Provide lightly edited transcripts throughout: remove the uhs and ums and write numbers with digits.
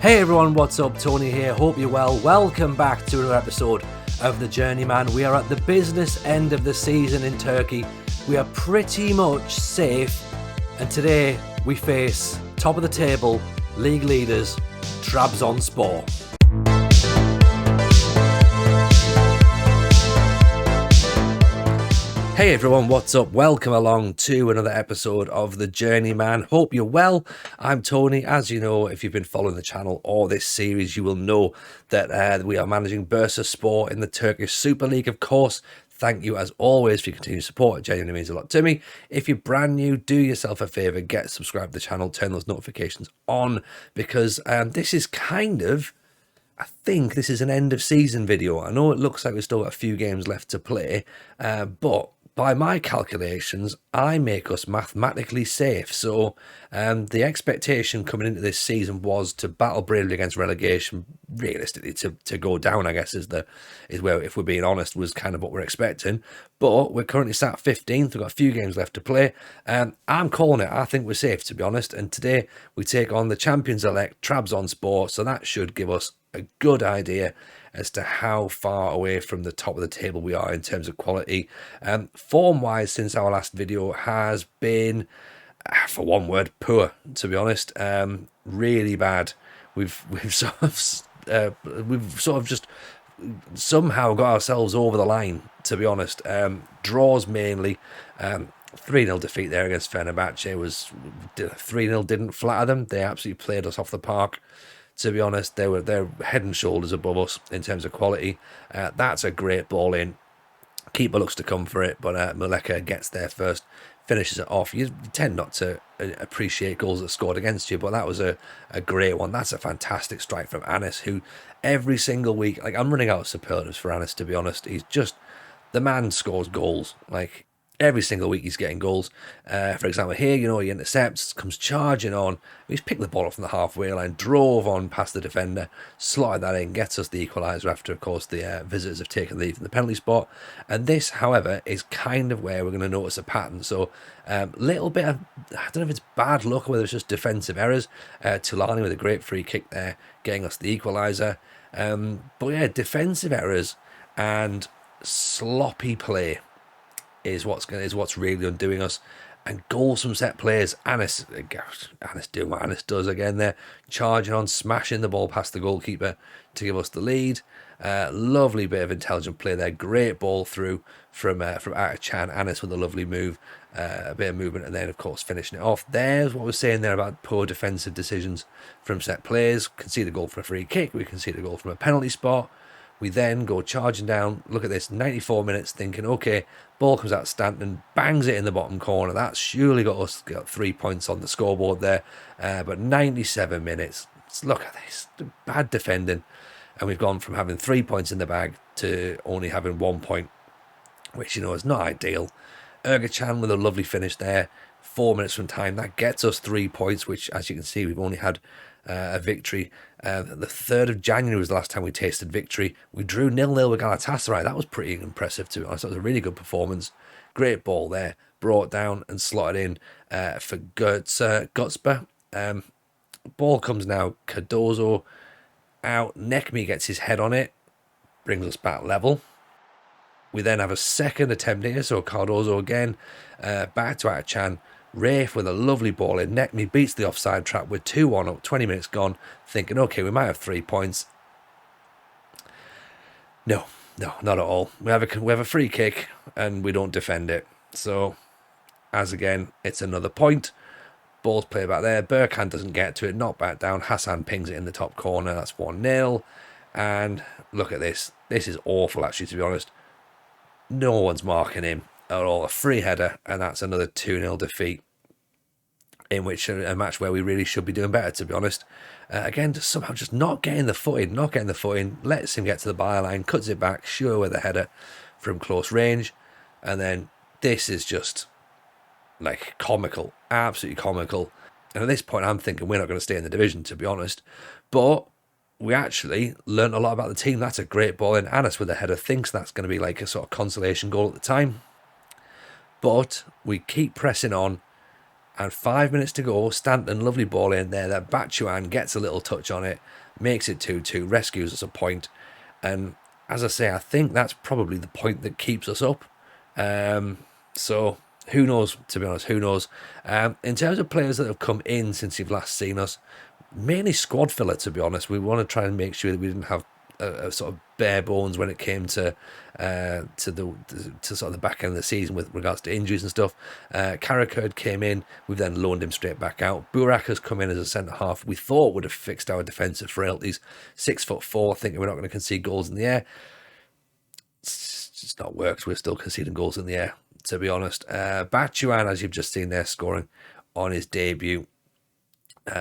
Hey everyone, what's up? Tony here, hope you're well. Welcome back to another episode of the Journeyman. We are at the business end of the season in Turkey. We are pretty much safe, and today we face top of the table league leaders Trabzonspor. Hey everyone, what's up? Welcome along to another episode of The Journeyman. Hope you're well. I'm Tony. As you know, if you've been following the channel or this series, you will know that we are managing Bursaspor in the Turkish Super League, of course. Thank you as always for your continued support. It genuinely means a lot to me. If you're brand new, do yourself a favour, get subscribed to the channel, turn those notifications on, because this is I think this is an end of season video. I know it looks like we've still got a few games left to play, but by my calculations, I make us mathematically safe. So the expectation coming into this season was to battle bravely against relegation. Realistically, to go down, I guess, is where, if we're being honest, was kind of what we're expecting. But we're currently sat 15th. We've got a few games left to play. I'm calling it. I think we're safe, to be honest. And today we take on the champions-elect Trabzonspor. So that should give us a good idea as to how far away from the top of the table we are in terms of quality. Form-wise, since our last video, has been, for one word, poor, to be honest. Really bad. We've sort of just somehow got ourselves over the line, to be honest. Draws mainly. 3-0 defeat there against Fenerbahce was 3-0 didn't flatter them. They absolutely played us off the park. To be honest, they're head and shoulders above us in terms of quality. That's a great ball in. Keeper looks to come for it, but Maleka gets there first, finishes it off. You tend not to appreciate goals that are scored against you, but that was a great one. That's a fantastic strike from Anis, who every single week, like, I'm running out of superlatives for Anis, to be honest. He's just, the man scores goals. Like, every single week he's getting goals. For example, here, he intercepts, comes charging on. He's picked the ball up from the halfway line, drove on past the defender, slotted that in, gets us the equaliser after, of course, the visitors have taken lead from the penalty spot. And this, however, is kind of where we're going to notice a pattern. So, little bit of, I don't know if it's bad luck or whether it's just defensive errors. Tulani with a great free kick there, getting us the equaliser. But yeah, defensive errors and sloppy play is what's really undoing us. And goals from set players. Anis doing what Anis does again there, charging on, smashing the ball past the goalkeeper to give us the lead. Lovely bit of intelligent play there. Great ball through from Chan. Anis with a lovely move, a bit of movement, and then of course finishing it off. There's what we're saying there about poor defensive decisions from set players. We can see the goal from a free kick. We can see the goal from a penalty spot. We then go charging down. Look at this, 94 minutes, thinking, okay, ball comes out Stanton, bangs it in the bottom corner. That's surely got 3 points on the scoreboard there. But 97 minutes, look at this, bad defending. And we've gone from having 3 points in the bag to only having 1 point, which, is not ideal. Chan with a lovely finish there. 4 minutes from time, that gets us 3 points, which, as you can see, we've only had a victory. The 3rd of January was the last time we tasted victory. We drew 0-0 with Galatasaray. That was pretty impressive, to be honest. That was a really good performance. Great ball there, brought down and slotted in for Gutsper. Ball comes now, Cardozo out. Nekmi gets his head on it, brings us back level. We then have a second attempt here, so Cardozo again, back to Chan. Rafe with a lovely ball in. Nekmi beats the offside trap with 2-1 up, 20 minutes gone, thinking, okay, we might have 3 points. No, not at all. We have a free kick and we don't defend it. So, as again, it's another point. Ball's played back there. Berkan doesn't get to it, not back down. Hassan pings it in the top corner. That's 1-0. And look at this. This is awful, actually, to be honest. No one's marking him at all. A free header, and that's another 2-0 defeat, in which a match where we really should be doing better, to be honest. Again, just somehow just not getting the foot in, lets him get to the byline, cuts it back, sure with a header from close range, and then this is just like comical, absolutely comical. And at this point, I'm thinking we're not going to stay in the division, to be honest. But we actually learned a lot about the team. That's a great ball in. Anis with a header thinks that's going to be like a sort of consolation goal at the time. But we keep pressing on. And 5 minutes to go, Stanton, lovely ball in there. That Bachuan gets a little touch on it, makes it 2-2, rescues us a point. And as I say, I think that's probably the point that keeps us up. So who knows, to be honest, who knows. In terms of players that have come in since you've last seen us, mainly squad filler, to be honest. We want to try and make sure that we didn't have a sort of bare bones when it came to sort of the back end of the season with regards to injuries and stuff. Karakurt came in, we've then loaned him straight back out. Burak has come in as a centre half. We thought would have fixed our defensive frailties. 6'4", thinking we're not going to concede goals in the air. It's not worked. We're still conceding goals in the air, to be honest. Bachuan, as you've just seen there, scoring on his debut.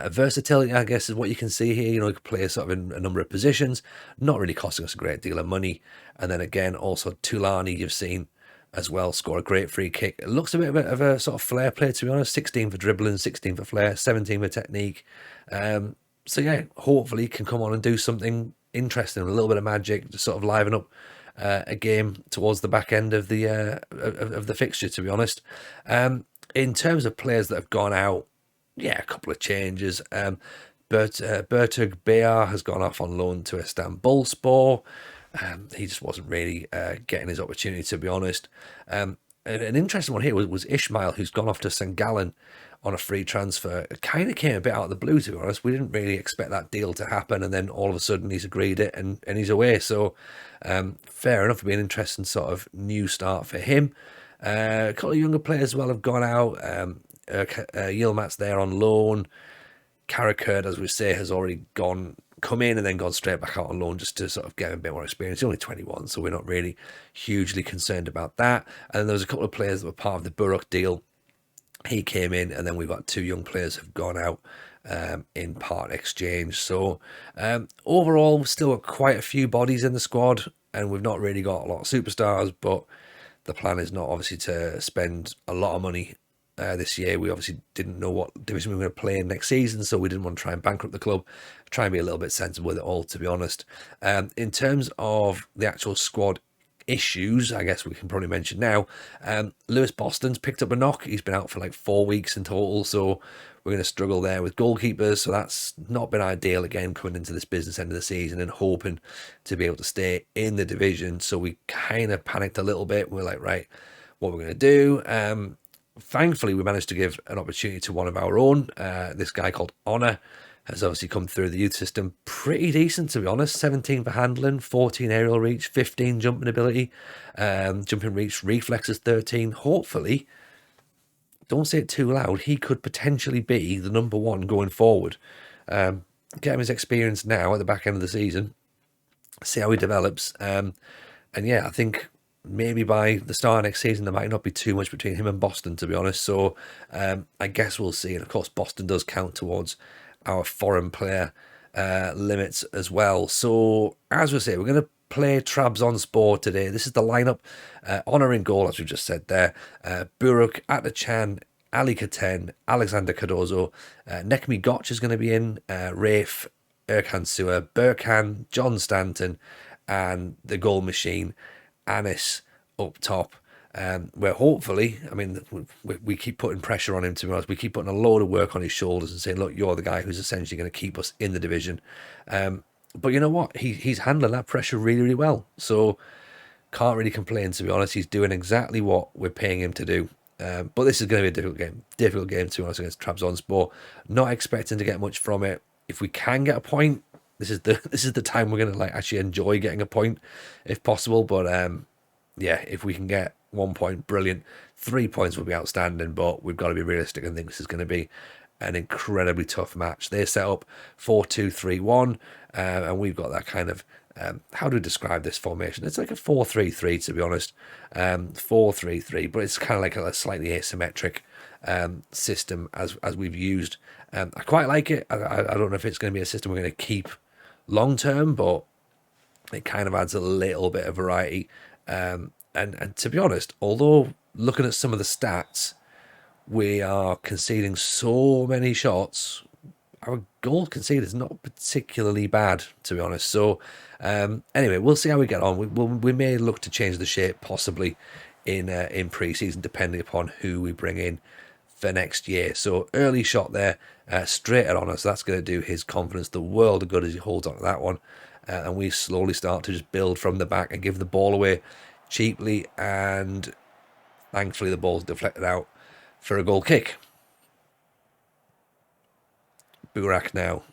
Versatility, I guess, is what you can see here. You know, he can play sort of in a number of positions, not really costing us a great deal of money. And then again, also Tulani, you've seen as well, score a great free kick. It looks a bit of a sort of flair play, to be honest. 16 for dribbling, 16 for flair, 17 for technique. So yeah, hopefully can come on and do something interesting, a little bit of magic, to sort of liven up a game towards the back end of the fixture, to be honest. In terms of players that have gone out, yeah, a couple of changes. Bertug Bear has gone off on loan to Istanbulspor. He just wasn't really getting his opportunity, to be honest. An interesting one here was Ishmael, who's gone off to St. Gallen on a free transfer. It kind of came a bit out of the blue, to be honest. We didn't really expect that deal to happen, and then all of a sudden he's agreed it and he's away. So fair enough, it'll be an interesting sort of new start for him. A couple of younger players as well have gone out. Yilmaz's there on loan. Karakurt, as we say, has already come in and then gone straight back out on loan just to sort of get a bit more experience. He's only 21, so we're not really hugely concerned about that. And then there was a couple of players that were part of the Buruk deal. He came in, and then we've got 2 young players who've gone out in part exchange. So overall, we've still got quite a few bodies in the squad, and we've not really got a lot of superstars, but the plan is not obviously to spend a lot of money this year. We obviously didn't know what division we were going to play in next season, so we didn't want to try and bankrupt the club. Try and be a little bit sensible with it all, to be honest. In terms of the actual squad issues, I guess we can probably mention now, Lewis Boston's picked up a knock. He's been out for like 4 weeks in total, so we're going to struggle there with goalkeepers. So that's not been ideal, again, coming into this business end of the season and hoping to be able to stay in the division. So we kind of panicked a little bit. We're like, right, what we're going to do. Thankfully, we managed to give an opportunity to one of our own. This guy called Honor has obviously come through the youth system pretty decent, to be honest. 17 for handling, 14 aerial reach, 15 jumping ability, jumping reach, reflexes 13. Hopefully, don't say it too loud, he could potentially be the number 1 going forward. Get him his experience now at the back end of the season, see how he develops. And yeah, I think maybe by the start of next season, there might not be too much between him and Boston, to be honest. So I guess we'll see. And of course, Boston does count towards our foreign player limits as well. So as we say, we're going to play Trabzonspor today. This is the lineup. Honor in goal, as we just said there. Buruk, Atachan, Ali Katen, Alexander Cardozo. Nekmi Gotch is going to be in. Rafe, Erkan Sua, Burkan, John Stanton, and the goal machine, Anis, up top. Where hopefully, I mean, we keep putting pressure on him, to be honest. We keep putting a load of work on his shoulders and saying, look, you're the guy who's essentially going to keep us in the division. But you know what? He's handling that pressure really, really well. So can't really complain, to be honest. He's doing exactly what we're paying him to do. But this is going to be a difficult game, to be honest, against Trabzonspor. Not expecting to get much from it. If we can get a point, this is the time we're going to like actually enjoy getting a point, if possible. But yeah, if we can get 1 point, brilliant. 3 points would be outstanding, but we've got to be realistic and think this is going to be an incredibly tough match. They set up 4-2-3-1, and we've got that kind of, how do we describe this formation? It's like a 4-3-3, to be honest. 4-3-3, but it's kind of like a slightly asymmetric system as we've used. I quite like it. I don't know if it's going to be a system we're going to keep long term, but it kind of adds a little bit of variety. And to be honest, although looking at some of the stats, we are conceding so many shots, our goal conceded is not particularly bad, to be honest. So anyway, we'll see how we get on. We may look to change the shape possibly in pre-season, depending upon who we bring in for next year. So early shot there, straight on us. That's going to do his confidence the world of good as he holds on to that one. And we slowly start to just build from the back and give the ball away cheaply. And thankfully the ball's deflected out for a goal kick. Burak now.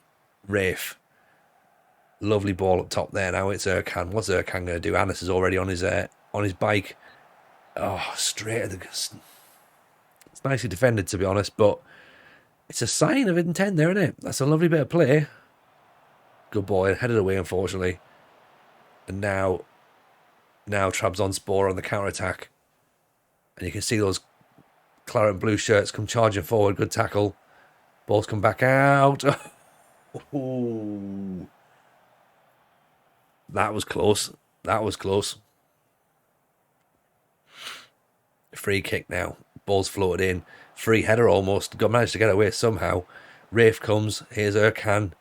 Rafe. Lovely ball up top there. Now it's Erkan. What's Erkan going to do? Anis is already on his bike. Oh, straight at the... It's nicely defended, to be honest, but it's a sign of intent there, isn't it? That's a lovely bit of play. Good boy. Headed away, unfortunately. And now Trabzonspor on the counter-attack. And you can see those claret and blue shirts come charging forward. Good tackle. Ball's come back out. Oh. That was close. That was close. Free kick now. Ball's floated in. Free header almost. Managed to get away somehow. Rafe comes. Here's Erkan.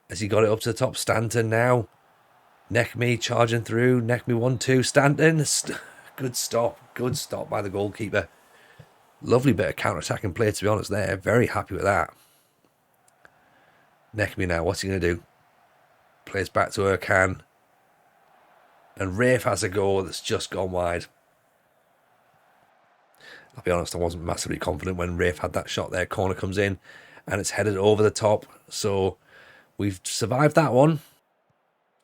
Has he got it up to the top? Stanton now. Nekmi charging through. Nekmi 1-2. Stanton. Good stop. Good stop by the goalkeeper. Lovely bit of counter-attacking play, to be honest, there. Very happy with that. Nekmi now. What's he going to do? Plays back to Erkan. And Rafe has a goal that's just gone wide. I'll be honest, I wasn't massively confident when Rafe had that shot there. Corner comes in and it's headed over the top. So we've survived that one.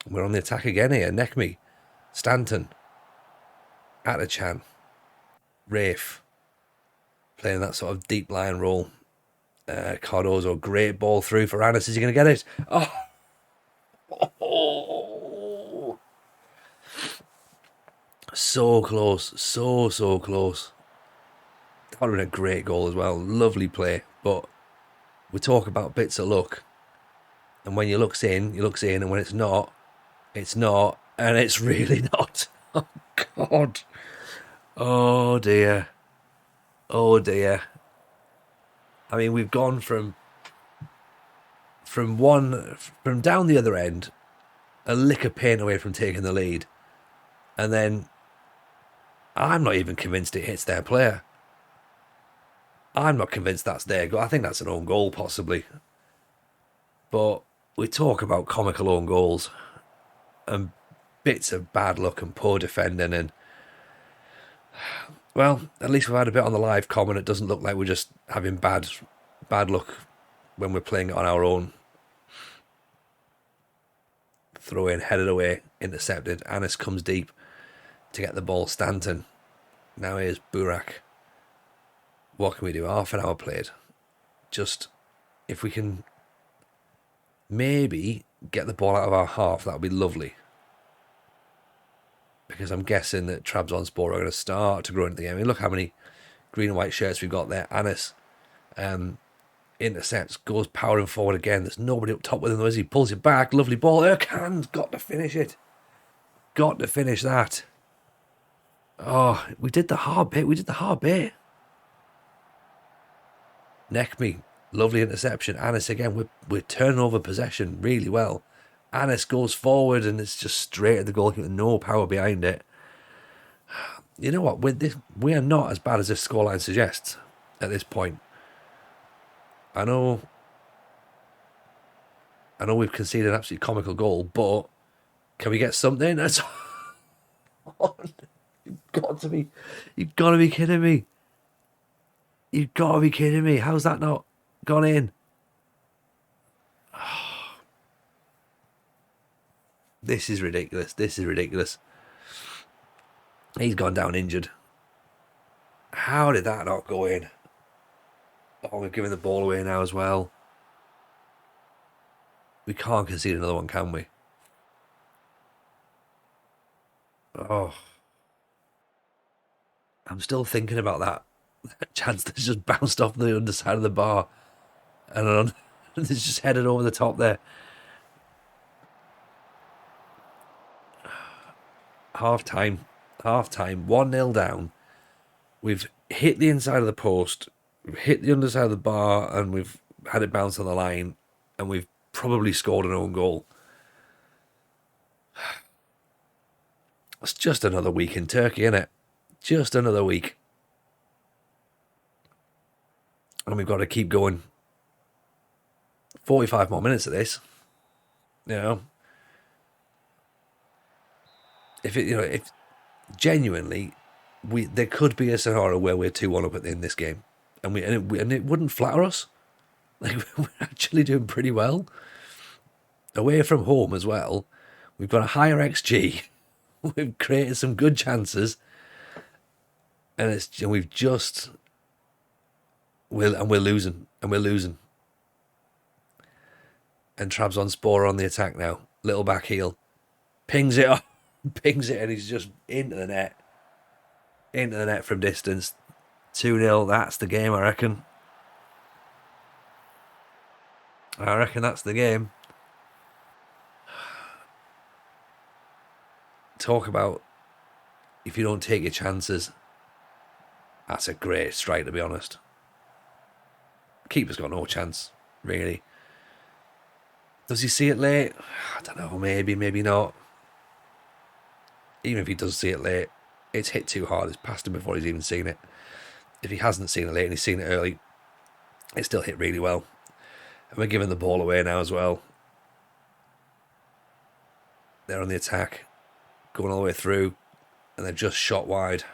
We're on the attack again here. Nekmi. Stanton. Atachan. Rafe. Playing that sort of deep line role. Cardozo, great ball through for Anis. Is he going to get it? Oh. So close. So close. That would have been a great goal as well. Lovely play. But we talk about bits of luck. And when you looks in. And when it's not, and it's really not. Oh, God. Oh, dear. Oh, dear. I mean, we've gone from down the other end, a lick of pain away from taking the lead. And then I'm not even convinced it hits their player. I'm not convinced that's their goal. I think that's an own goal, possibly. But we talk about comical own goals and bits of bad luck and poor defending. And, well, at least we've had a bit on the live comment. It doesn't look like we're just having bad luck when we're playing it on our own. Throw in, headed away, intercepted. Anis comes deep to get the ball. Stanton. Now here's Burak. What can we do? Half an hour played. Just, if we can maybe get the ball out of our half, that would be lovely. Because I'm guessing that Trabzonspor are going to start to grow into the game. I mean, look how many green and white shirts we've got there. Anis intercepts, goes powering forward again. There's nobody up top with him, though, as he pulls it back. Lovely ball. Erkan's got to finish it. Got to finish that. Oh, we did the hard bit. Nekmi, lovely interception. Anis again, we're turning over possession really well. Anis goes forward and it's just straight at the goalkeeper, no power behind it. You know what? With this, we are not as bad as this scoreline suggests at this point. I know we've conceded an absolutely comical goal, but can we get something? That's you've got to be kidding me. You've got to be kidding me. How's that not gone in? This is ridiculous. He's gone down injured. How did that not go in? Oh, we're giving the ball away now as well. We can't concede another one, can we? Oh. I'm still thinking about that chance that's just bounced off the underside of the bar. And it's just headed over the top there. Half time. 1-0 down. We've hit the inside of the post. We've hit the underside of the bar. And we've had it bounce on the line. And we've probably scored an own goal. It's just another week in Turkey, isn't it? Just another week. And we've got to keep going 45 more minutes of this. You know, if genuinely, there could be a scenario where we're 2-1 up in this game, and it wouldn't flatter us. Like, we're actually doing pretty well away from home as well. We've got a higher XG. We've created some good chances, and we're losing. And Trabzonspor on the attack now. Little back heel, pings it up, and he's just into the net from distance. 2-0. That's the game, I reckon. That's the game. Talk about if you don't take your chances. That's a great strike, to be honest. Keeper's got no chance, really. Does he see it late? I don't know, maybe not. Even if he does see it late, it's hit too hard. It's past him before he's even seen it. If he hasn't seen it late and he's seen it early, it still hit really well. And we're giving the ball away now as well. They're on the attack, going all the way through, and they've just shot wide.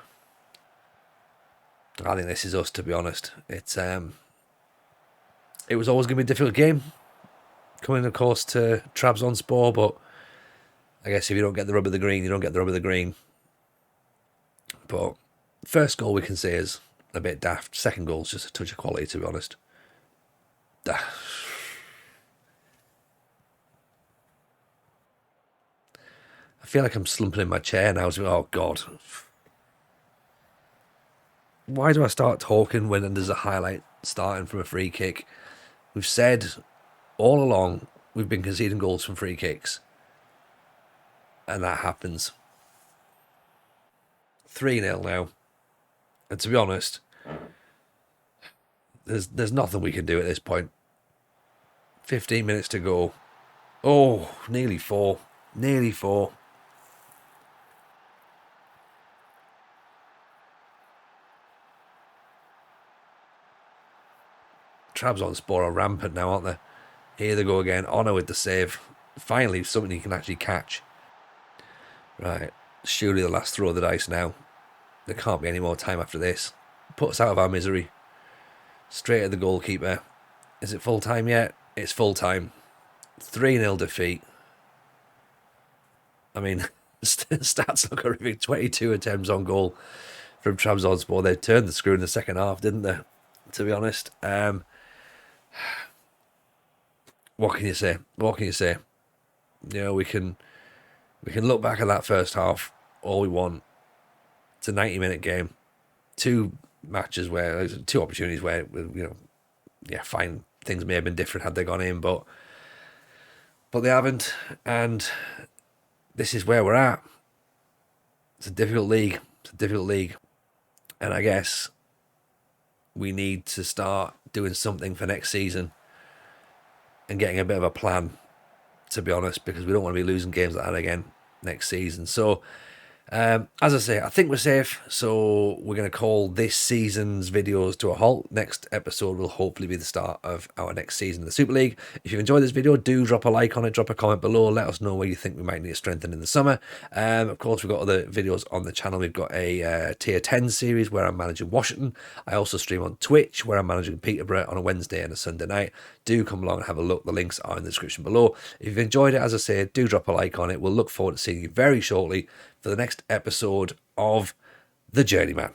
I think this is us, to be honest. It was always going to be a difficult game, coming, of course, to Trabzonspor, but I guess if you don't get the rub of the green, you don't get the rub of the green. But first goal we can say is a bit daft. Second goal's just a touch of quality, to be honest. I feel like I'm slumping in my chair now. Oh, God. Why do I start talking when there's a highlight starting from a free kick? We've said all along we've been conceding goals from free kicks. And that happens. 3-0 now. And to be honest, there's nothing we can do at this point. 15 minutes to go. Oh, nearly 4. Nearly 4. Trabzonspor are rampant now, aren't they? Here they go again. Honor with the save. Finally, something you can actually catch. Right. Surely the last throw of the dice now. There can't be any more time after this. Put us out of our misery. Straight at the goalkeeper. Is it full time yet? It's full time. 3-0 defeat. I mean, stats look horrific. 22 attempts on goal from Trabzonspor. They turned the screw in the second half, didn't they? To be honest. What can you say? You know, we can look back at that first half all we want. It's a 90-minute game. 2 matches where, 2 opportunities where, fine, things may have been different had they gone in, but they haven't. And this is where we're at. It's a difficult league. And I guess we need to start doing something for next season and getting a bit of a plan, to be honest, because we don't want to be losing games like that again next season. So, as I say, I think we're safe. So we're going to call this season's videos to a halt. Next episode will hopefully be the start of our next season of the Super League. If you've enjoyed this video, do drop a like on it, drop a comment below, let us know where you think we might need to strengthen in the summer. Of course, we've got other videos on the channel. We've got a tier 10 series where I'm managing Washington. I also stream on Twitch where I'm managing Peterborough on a Wednesday and a Sunday night. Do come along and have a look. The links are in the description below. If you've enjoyed it, as I say, do drop a like on it. We'll look forward to seeing you very shortly for the next episode of The Journeyman.